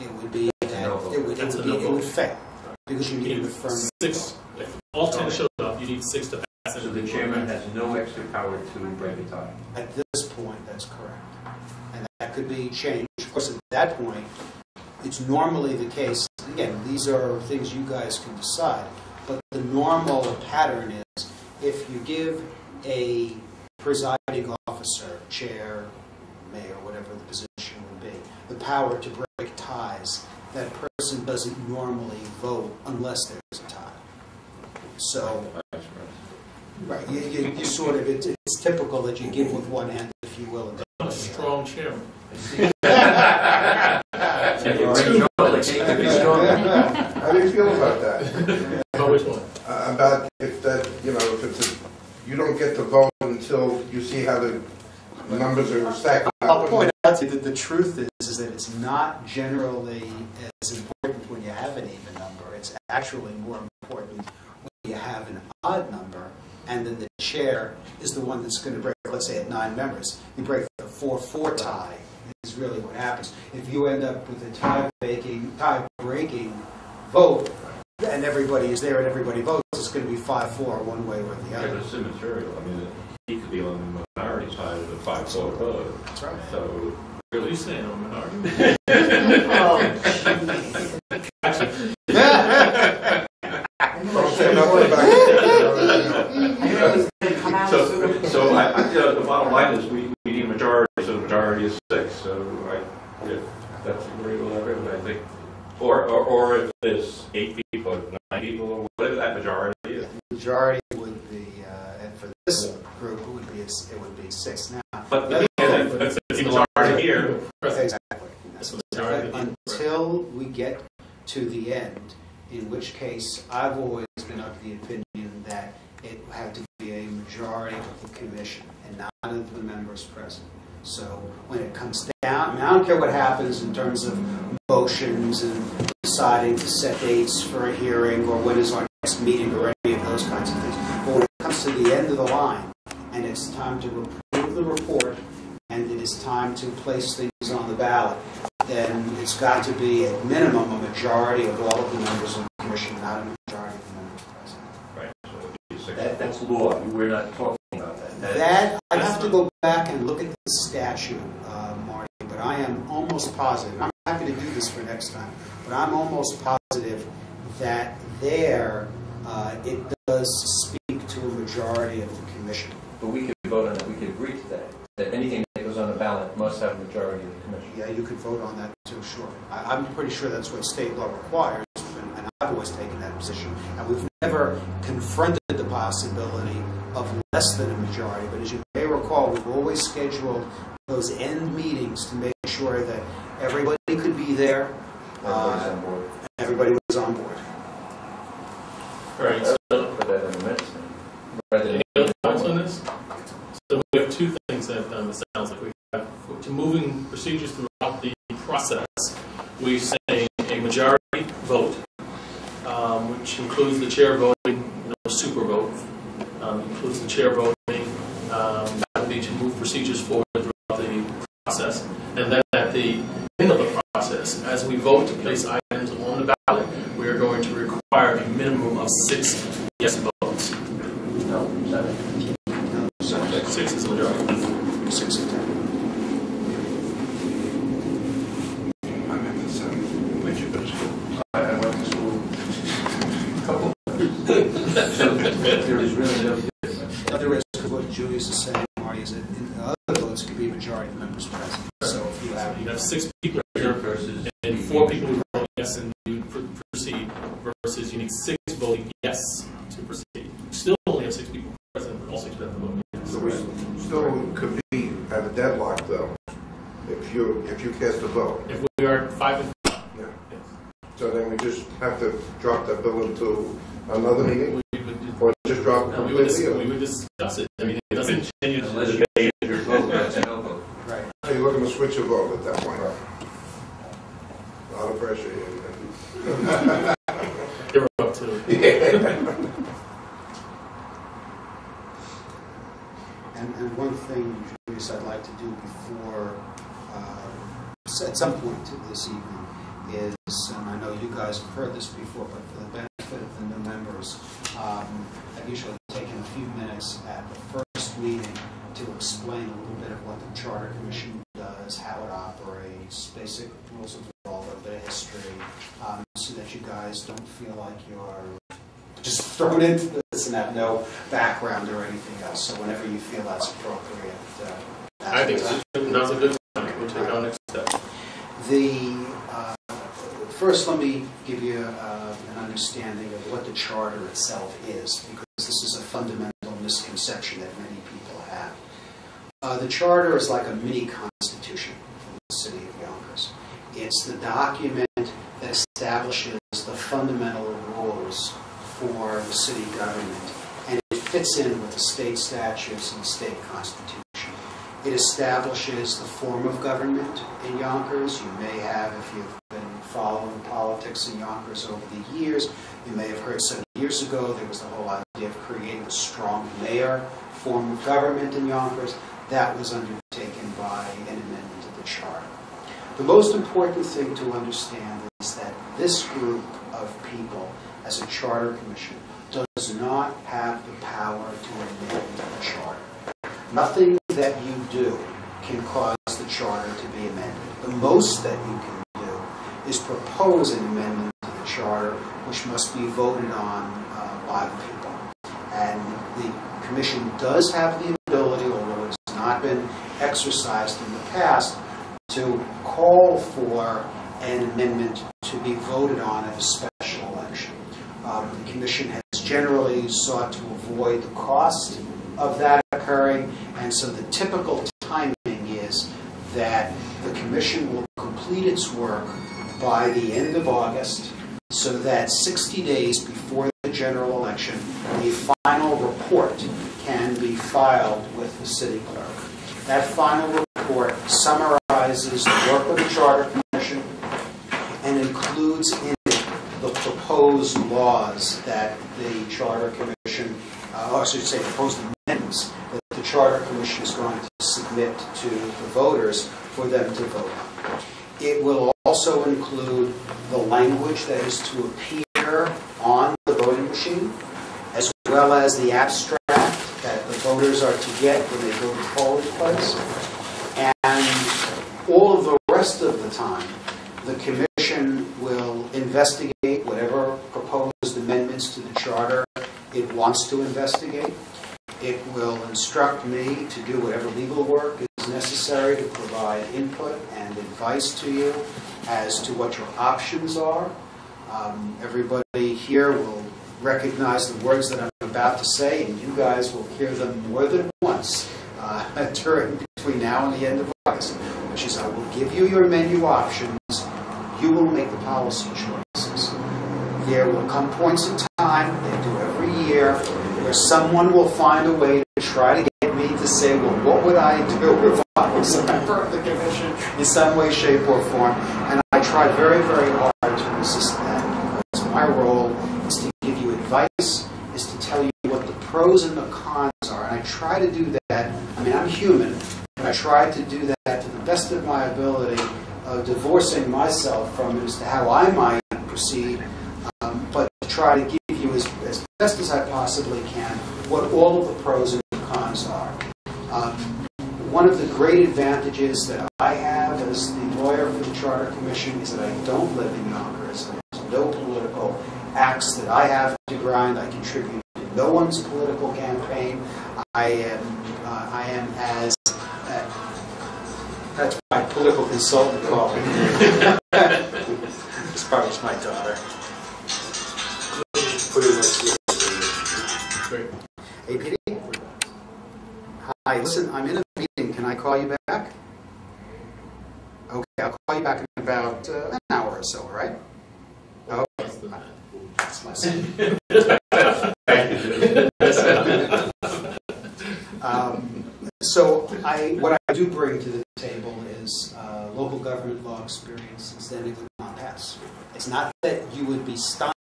it would be it would fail because you need an affirmative 6. If all 10 showed up, you need 6 to pass it. So the chairman has no extra power to break a tie. At this point, that's correct, and that could be changed. Of course, at that point, it's normally the case. Again, these are things you guys can decide, but the normal pattern is if you give a presiding officer, chair, mayor, whatever the position would be, the power to break ties, that person doesn't normally vote unless there's a tie. So, right, you sort of, it's typical that you give with one hand, if you will. And I'm a strong chairman. How do you feel about that? About which one? About if that, if it's you don't get to vote until you see how the numbers are stacked up. I'll point out to you that the truth is that it's not generally as important when you have an even number. It's actually more important when you have an odd number, and then the chair is the one that's going to break, let's say at 9 members, you break the 4-4 tie is really what happens. If you end up with a tie-breaking vote, and everybody is there and everybody votes, it's going to be 5-4 one way or the other. Yeah, but it's immaterial. I mean, he could be on the minority side of the 5-4 vote. That's right. So, What are you saying, I'm a minority? So the bottom line is we need a majority, so the majority is 6. So if that's agreeable with everyone, I think. Or if there's 8 people, or 9 people, or whatever that majority is. The majority would be, and for this group, it would be 6 now. But the majority here. Exactly. Until we get to the end, in which case I've always been of the opinion that it had to be a majority of the commission and not of the members present. So when it comes down, I mean, I don't care what happens in terms of motions and deciding to set dates for a hearing or when is our next meeting or any of those kinds of things. But when it comes to the end of the line and it's time to approve the report and it is time to place things on the ballot, then it's got to be at minimum a majority of all of the members of the commission, not a majority of the members present. Right. So it'd be 6. That's law. We're not talking about that. That I'd have to go back and look at the statute, Marty, but I am almost positive. I'm happy to do this for next time, but I'm almost positive that there it does speak to a majority of the commission. But we could vote on it. We could agree to that. That anything that goes on the ballot must have a majority of the commission. Yeah, you could vote on that too, sure. I'm pretty sure that's what state law requires, and I've always taken that position. And we've never confronted the possibility of less than a majority, but as you may recall, we've always scheduled those end meetings to make sure that everybody could be there. Everybody's on board. Everybody was on board. All right, so Put that in the minutes. any other thoughts on this? So we have 2 things that it sounds like we have. To moving procedures throughout the process, we say a majority vote, which includes the chair voting, super vote, includes the chair voting. That would be to move procedures forward throughout the process, and then at the end of the process, as we vote to place items on the ballot, we are going to require a minimum of 6 yes votes. No, 7. No, 6 is the majority. 6 and 10. I'm in the 7. When you go to school. I went to school a couple. So there is really no difference. There is, because what Julius is saying, Marty, is that other votes could be a majority of the members present. So if you have 6 people here versus and 4 people who vote yes and you proceed, versus you need 6 voting yes to proceed. You still only have 6 people present, but all 6 have to vote yes. So we still could be at a deadlock, though, if you cast a vote. If we are 5 and 5, Yeah. yes. So then we just have to drop that bill into another meeting, We would, or just drop it we would completely. discuss it. I mean, it doesn't change. Unless you change your vote, that's a no vote. right. So you're looking to switch a vote at that point. Right. A lot of pressure here. You're up to it. And one thing, Julius, I'd like to do before, at some point this evening, is, and I know you guys have heard this before, but for the benefit of the new members, I've usually taken a few minutes at the first meeting to explain a little bit of what the Charter Commission does, how it operates, basic rules of law, a little bit of history, so that you guys don't feel like you're just thrown into this and have no background or anything else. So whenever you feel that's appropriate, I think now's a good time. We'll take our next step. First, let me give you an understanding of what the Charter itself is, because this is a fundamental misconception that many people have. The Charter is like a mini constitution for the city of Yonkers. It's the document that establishes the fundamental rules for the city government, and it fits in with the state statutes and the state constitution. It establishes the form of government in Yonkers. You may have, if you've been following politics in Yonkers over the years, you may have heard some years ago there was the whole idea of creating a strong mayor form of government in Yonkers. That was undertaken by an amendment of the Charter. The most important thing to understand is that this group of people, as a Charter Commission, does not have the power to amend the Charter. Nothing that you do can cause the Charter to be amended. The most that you can do is propose an amendment to the Charter, which must be voted on by the people. And the Commission does have the ability, although it has not been exercised in the past, to call for an amendment to be voted on at a special election. The Commission has generally sought to avoid the cost of that occurring, and so the typical timing is that the Commission will complete its work by the end of August, so that 60 days before the general election, a final report can be filed with the city clerk. That final report summarizes the work of the Charter Commission and includes in it the proposed laws that the Charter Commission, or I should say proposed amendments that the Charter Commission is going to submit to the voters for them to vote on. It will also include the language that is to appear on the voting machine, as well as the abstract that the voters are to get when they go to the polling place. And all of the rest of the time, the Commission will investigate whatever proposed amendments to the Charter it wants to investigate. It will instruct me to do whatever legal work is necessary to provide input and advice to you as to what your options are. Everybody here will recognize the words that I'm about to say, and you guys will hear them more than once between now and the end of August, which is I will give you your menu options. You will make the policy choices. There will come points in time, they do every year, where someone will find a way to try to get me to say, well, what would I do if I was a member of the Commission in some way, shape, or form? And I try very, very hard to resist that, because my role is to give you advice, is to tell you what the pros and the cons are. And I try to do that. I mean, I'm human, but I try to do that to the best of my ability, divorcing myself from it as to how I might proceed, but to try to give you as best as I possibly can what all of the pros and cons are. One of the great advantages that I have as the lawyer for the Charter Commission is that I don't live in Yonkers. There's no political axe that I have to grind. I contribute to no one's political campaign. I am as that's my political consultant called me. This probably is my daughter. Put it next to you. Hey, Petey. Hi, listen, I'm in a meeting. Can I call you back? Okay, I'll call you back in about an hour or so, all right? Oh, that's my son. So what I do bring to the table is local government law experience extended to non-pass. It's not that you would be stopped